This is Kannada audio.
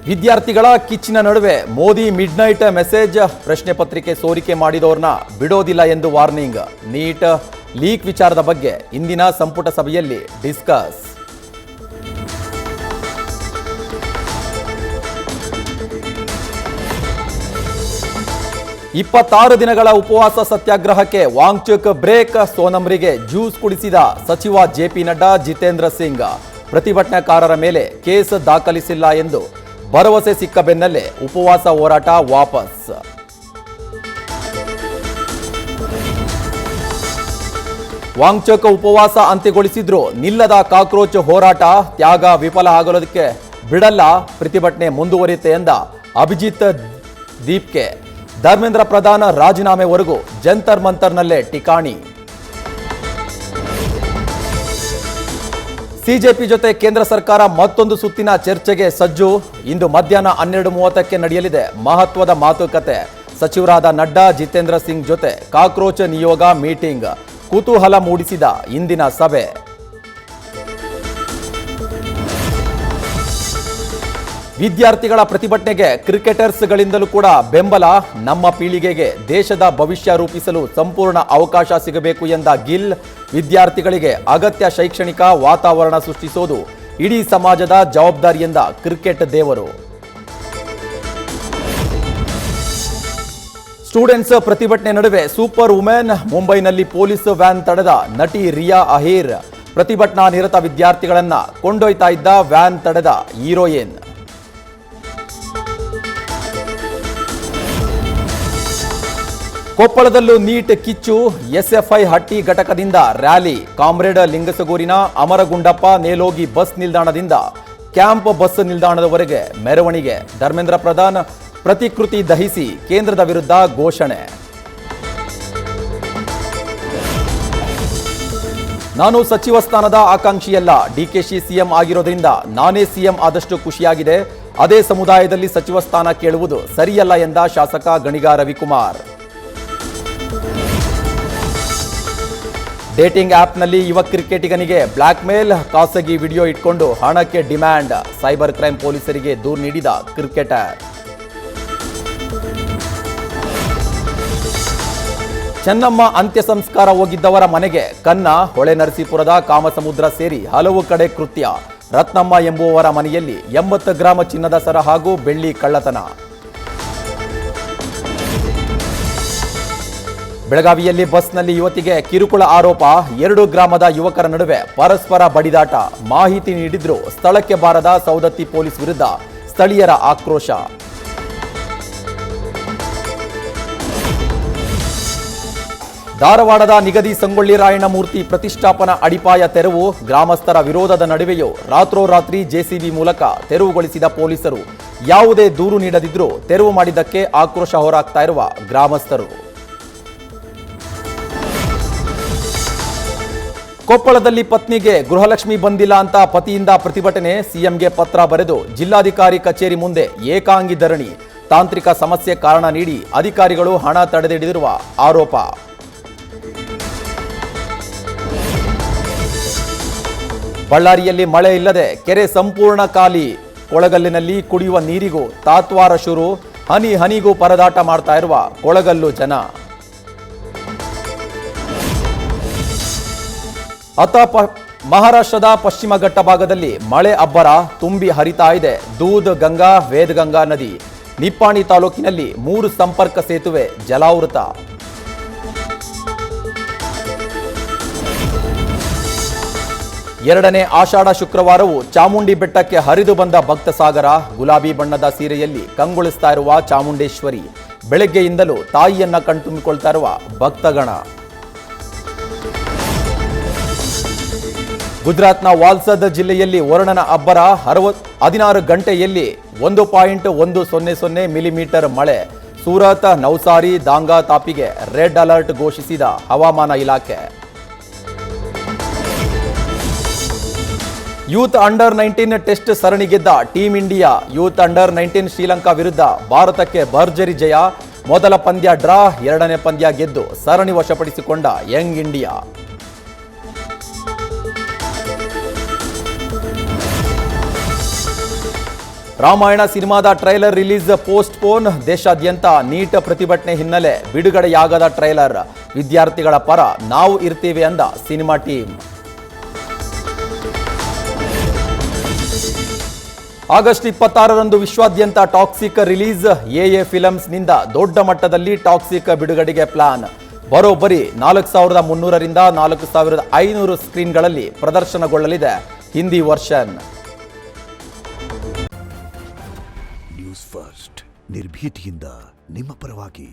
ವಿದ್ಯಾರ್ಥಿಗಳ ಕಿಚ್ಚಿನ ನಡುವೆ ಮೋದಿ ಮಿಡ್ನೈಟ್ ಮೆಸೇಜ್, ಪ್ರಶ್ನೆ ಪತ್ರಿಕೆ ಸೋರಿಕೆ ಮಾಡಿದವರನ್ನ ಬಿಡೋದಿಲ್ಲ ಎಂದು ವಾರ್ನಿಂಗ್. ನೀಟ್ ಲೀಕ್ ವಿಚಾರದ ಬಗ್ಗೆ ಇಂದಿನ ಸಂಪುಟ ಸಭೆಯಲ್ಲಿ ಡಿಸ್ಕಸ್. ಇಪ್ಪತ್ತಾರು ದಿನಗಳ ಉಪವಾಸ ಸತ್ಯಾಗ್ರಹಕ್ಕೆ ವಾಂಗ್ಚುಕ್ ಬ್ರೇಕ್. ಸೋನಂರಿಗೆ ಜ್ಯೂಸ್ ಕುಡಿಸಿದ ಸಚಿವ ಜೆಪಿ ನಡ್ಡಾ, ಜಿತೇಂದ್ರ ಸಿಂಗ್. ಪ್ರತಿಭಟನಾಕಾರರ ಮೇಲೆ ಕೇಸ್ ದಾಖಲಿಸಿಲ್ಲ ಎಂದು ಭರವಸೆ ಸಿಕ್ಕ ಬೆನ್ನಲ್ಲೇ ಉಪವಾಸ ಹೋರಾಟ ವಾಪಸ್. ವಾಂಗ್ಚುಕ್ ಉಪವಾಸ ಅಂತ್ಯಗೊಳಿಸಿದ್ರು ನಿಲ್ಲದ ಕಾಕ್ರೋಚ್ ಹೋರಾಟ. ತ್ಯಾಗ ವಿಫಲ ಆಗೋದಕ್ಕೆ ಬಿಡಲ್ಲ, ಪ್ರತಿಭಟನೆ ಮುಂದುವರಿಯುತ್ತೆ ಎಂದ ಅಭಿಜಿತ್ ದೀಪ್ಗೆ. ಧರ್ಮೇಂದ್ರ ಪ್ರಧಾನ್ ರಾಜೀನಾಮೆವರೆಗೂ ಜಂತರ್ ಮಂತರ್ನಲ್ಲೇ ಠಿಕಾಣಿ. ಸಿಜೆಪಿ ಜೊತೆ ಕೇಂದ್ರ ಸರ್ಕಾರ ಮತ್ತೊಂದು ಸುತ್ತಿನ ಚರ್ಚೆಗೆ ಸಜ್ಜು. ಇಂದು ಮಧ್ಯಾಹ್ನ 12:30ಕ್ಕೆ ನಡೆಯಲಿದೆ ಮಹತ್ವದ ಮಾತುಕತೆ. ಸಚಿವರಾದ ನಡ್ಡಾ, ಜಿತೇಂದ್ರ ಸಿಂಗ್ ಜೊತೆ ಕಾಕ್ರೋಚ್ ನಿಯೋಗ ಮೀಟಿಂಗ್. ಕುತೂಹಲ ಮೂಡಿಸಿದ ಇಂದಿನ ಸಭೆ. ವಿದ್ಯಾರ್ಥಿಗಳ ಪ್ರತಿಭಟನೆಗೆ ಕ್ರಿಕೆಟರ್ಸ್ಗಳಿಂದಲೂ ಕೂಡ ಬೆಂಬಲ. ನಮ್ಮ ಪೀಳಿಗೆಗೆ ದೇಶದ ಭವಿಷ್ಯ ರೂಪಿಸಲು ಸಂಪೂರ್ಣ ಅವಕಾಶ ಸಿಗಬೇಕು ಎಂದ ಗಿಲ್. ವಿದ್ಯಾರ್ಥಿಗಳಿಗೆ ಅಗತ್ಯ ಶೈಕ್ಷಣಿಕ ವಾತಾವರಣ ಸೃಷ್ಟಿಸೋದು ಇಡೀ ಸಮಾಜದ ಜವಾಬ್ದಾರಿ ಎಂದ ಕ್ರಿಕೆಟ್ ದೇವರು. ಸ್ಟೂಡೆಂಟ್ಸ್ ಪ್ರತಿಭಟನೆ ನಡುವೆ ಸೂಪರ್ ವುಮೆನ್. ಮುಂಬೈನಲ್ಲಿ ಪೊಲೀಸ್ ವ್ಯಾನ್ ತಡೆದ ನಟಿ ರಿಯಾ ಅಹೀರ್. ಪ್ರತಿಭಟನಾ ನಿರತ ವಿದ್ಯಾರ್ಥಿಗಳನ್ನ ಕೊಂಡೊಯ್ತಾ ಇದ್ದ ವ್ಯಾನ್ ತಡೆದ ಹೀರೋಯಿನ್. ಕೊಪ್ಪಳದಲ್ಲೂ ನೀಟ್ ಕಿಚ್ಚು. ಎಸ್ಎಫ್ಐ ಹಟ್ಟಿ ಘಟಕದಿಂದ ರ್ಯಾಲಿ. ಕಾಮ್ರೇಡ್ ಲಿಂಗಸಗೂರಿನ ಅಮರಗುಂಡಪ್ಪ ನೇಲೋಗಿ ಬಸ್ ನಿಲ್ದಾಣದಿಂದ ಕ್ಯಾಂಪ್ ಬಸ್ ನಿಲ್ದಾಣದವರೆಗೆ ಮೆರವಣಿಗೆ. ಧರ್ಮೇಂದ್ರ ಪ್ರಧಾನ್ ಪ್ರತಿಕೃತಿ ದಹಿಸಿ ಕೇಂದ್ರದ ವಿರುದ್ಧ ಘೋಷಣೆ. ನಾನು ಸಚಿವ ಸ್ಥಾನದ ಆಕಾಂಕ್ಷಿಯಲ್ಲ, ಡಿಕೆಶಿ ಸಿಎಂ ಆಗಿರೋದ್ರಿಂದ ನಾನೇ ಸಿಎಂ ಆದಷ್ಟು ಖುಷಿಯಾಗಿದೆ. ಅದೇ ಸಮುದಾಯದಲ್ಲಿ ಸಚಿವ ಸ್ಥಾನ ಕೇಳುವುದು ಸರಿಯಲ್ಲ ಎಂದ ಶಾಸಕ ಗಣಿಗ ರವಿಕುಮಾರ್. ಡೇಟಿಂಗ್ ಆಪ್ನಲ್ಲಿ ಯುವ ಕ್ರಿಕೆಟಿಗನಿಗೆ ಬ್ಲ್ಯಾಕ್ ಮೇಲ್. ಖಾಸಗಿ ವಿಡಿಯೋ ಇಟ್ಕೊಂಡು ಹಣಕ್ಕೆ ಡಿಮ್ಯಾಂಡ್. ಸೈಬರ್ ಕ್ರೈಂ ಪೊಲೀಸರಿಗೆ ದೂರು ನೀಡಿದ ಕ್ರಿಕೆಟರ್. ಚೆನ್ನಮ್ಮ ಅಂತ್ಯ ಸಂಸ್ಕಾರ ಹೋಗಿದ್ದವರ ಮನೆಗೆ ಕನ್ನ. ಹೊಳೆನರಸೀಪುರದ ಕಾಮಸಮುದ್ರ ಸೇರಿ ಹಲವು ಕಡೆ ಕೃತ್ಯ. ರತ್ನಮ್ಮ ಎಂಬುವವರ ಮನೆಯಲ್ಲಿ 80 ಗ್ರಾಂ ಚಿನ್ನದ ಸರ ಹಾಗೂ ಬೆಳ್ಳಿ ಕಳ್ಳತನ. ಬೆಳಗಾವಿಯಲ್ಲಿ ಬಸ್ನಲ್ಲಿ ಯುವತಿಗೆ ಕಿರುಕುಳ ಆರೋಪ. 2 ಗ್ರಾಮದ ಯುವಕರ ನಡುವೆ ಪರಸ್ಪರ ಬಡಿದಾಟ. ಮಾಹಿತಿ ನೀಡಿದ್ರೂ ಸ್ಥಳಕ್ಕೆ ಬಾರದ ಸೌದತ್ತಿ ಪೊಲೀಸ್ ವಿರುದ್ಧ ಸ್ಥಳೀಯರ ಆಕ್ರೋಶ. ಧಾರವಾಡದ ನಿಗದಿ ಸಂಗೊಳ್ಳಿ ರಾಯಣ್ಣ ಮೂರ್ತಿ ಪ್ರತಿಷ್ಠಾಪನಾ ಅಡಿಪಾಯ ತೆರವು. ಗ್ರಾಮಸ್ಥರ ವಿರೋಧದ ನಡುವೆಯೂ ರಾತ್ರೋರಾತ್ರಿ ಜೆಸಿಬಿ ಮೂಲಕ ತೆರವುಗೊಳಿಸಿದ ಪೊಲೀಸರು. ಯಾವುದೇ ದೂರು ನೀಡದಿದ್ರೂ ತೆರವು ಮಾಡಿದ್ದಕ್ಕೆ ಆಕ್ರೋಶ ಹೊರಹಾಕ್ತಾ ಇರುವ ಗ್ರಾಮಸ್ಥರು. ಕೊಪ್ಪಳದಲ್ಲಿ ಪತ್ನಿಗೆ ಗೃಹಲಕ್ಷ್ಮಿ ಬಂದಿಲ್ಲ ಅಂತ ಪತಿಯಿಂದ ಪ್ರತಿಭಟನೆ. ಸಿಎಂಗೆ ಪತ್ರ ಬರೆದು ಜಿಲ್ಲಾಧಿಕಾರಿ ಕಚೇರಿ ಮುಂದೆ ಏಕಾಂಗಿ ಧರಣಿ. ತಾಂತ್ರಿಕ ಸಮಸ್ಯೆ ಕಾರಣ ನೀಡಿ ಅಧಿಕಾರಿಗಳು ಹಣ ತಡೆದಿಡಿದಿರುವ ಆರೋಪ. ಬಳ್ಳಾರಿಯಲ್ಲಿ ಮಳೆ ಇಲ್ಲದೆ ಕೆರೆ ಸಂಪೂರ್ಣ ಖಾಲಿ. ಕೊಳಗಲ್ಲಿನಲ್ಲಿ ಕುಡಿಯುವ ನೀರಿಗೂ ತಾತ್ವಾರ ಶುರು. ಹನಿ ಹನಿಗೂ ಪರದಾಟ ಮಾಡ್ತಾ ಇರುವ ಕೊಳಗಲ್ಲು ಜನ. ಮಹಾರಾಷ್ಟ್ರದ ಪಶ್ಚಿಮ ಘಟ್ಟ ಭಾಗದಲ್ಲಿ ಮಳೆ ಅಬ್ಬರ ತುಂಬಿ ಹರಿತಾ ಇದೆ. ದೂದ್ ಗಂಗಾ, ವೇದಗಂಗಾ ನದಿ. ನಿಪ್ಪಾಣಿ ತಾಲೂಕಿನಲ್ಲಿ 3 ಸಂಪರ್ಕ ಸೇತುವೆ ಜಲಾವೃತ. ಎರಡನೇ ಆಷಾಢ ಶುಕ್ರವಾರವೂ ಚಾಮುಂಡಿ ಬೆಟ್ಟಕ್ಕೆ ಹರಿದು ಬಂದ ಭಕ್ತ ಸಾಗರ. ಗುಲಾಬಿ ಬಣ್ಣದ ಸೀರೆಯಲ್ಲಿ ಕಂಗೊಳಿಸ್ತಾ ಇರುವ ಚಾಮುಂಡೇಶ್ವರಿ. ಬೆಳಗ್ಗೆಯಿಂದಲೂ ತಾಯಿಯನ್ನ ಕಣ್ತುಂಬಿಕೊಳ್ತಾ ಇರುವ ಭಕ್ತಗಣ. ಗುಜರಾತ್ನ ವಾಲ್ಸದ್ ಜಿಲ್ಲೆಯಲ್ಲಿ ವರುಣನ ಅಬ್ಬರ. 16 ಗಂಟೆಯಲ್ಲಿ 1.100 ಮಿಲಿಮೀಟರ್ ಮಳೆ. ಸೂರತ್, ನೌಸಾರಿ, ದಾಂಗಾ, ತಾಪಿಗೆ ರೆಡ್ ಅಲರ್ಟ್ ಘೋಷಿಸಿದ ಹವಾಮಾನ ಇಲಾಖೆ. ಯೂತ್ ಅಂಡರ್ 19 ಟೆಸ್ಟ್ ಸರಣಿ ಗೆದ್ದ team India. Youth under 19 Sri Lanka ವಿರುದ್ಧ ಭಾರತಕ್ಕೆ ಭರ್ಜರಿ ಜಯ. ಮೊದಲ ಪಂದ್ಯ ಡ್ರಾ, ಎರಡನೇ ಪಂದ್ಯ ಗೆದ್ದು ಸರಣಿ ವಶಪಡಿಸಿಕೊಂಡ ಯಂಗ್ ಇಂಡಿಯಾ. ರಾಮಾಯಣ ಸಿನಿಮಾದ ಟ್ರೈಲರ್ ರಿಲೀಸ್ ಪೋಸ್ಟ್ ಪೋನ್. ದೇಶಾದ್ಯಂತ ನೀಟ್ ಪ್ರತಿಭಟನೆ ಹಿನ್ನೆಲೆ ಬಿಡುಗಡೆಯಾಗದ ಟ್ರೈಲರ್. ವಿದ್ಯಾರ್ಥಿಗಳ ಪರ ನಾವು ಇರ್ತೀವಿ ಅಂದ ಸಿನಿಮಾ ಟೀಮ್. ಆಗಸ್ಟ್ 26ರಂದು ವಿಶ್ವಾದ್ಯಂತ ಟಾಕ್ಸಿಕ್ ರಿಲೀಸ್. ಎಎ ಫಿಲಮ್ಸ್ನಿಂದ ದೊಡ್ಡ ಮಟ್ಟದಲ್ಲಿ ಟಾಕ್ಸಿಕ್ ಬಿಡುಗಡೆಗೆ ಪ್ಲಾನ್. ಬರೋಬ್ಬರಿ 4300ರಿಂದ 4500 ಸ್ಕ್ರೀನ್ಗಳಲ್ಲಿ ಪ್ರದರ್ಶನಗೊಳ್ಳಲಿದೆ ಹಿಂದಿ ವರ್ಷನ್. ನ್ಯೂಸ್ ಫಸ್ಟ್ ನಿರ್ಭೀತಿಯಿಂದ ನಿಮ್ಮ ಪರವಾಗಿ.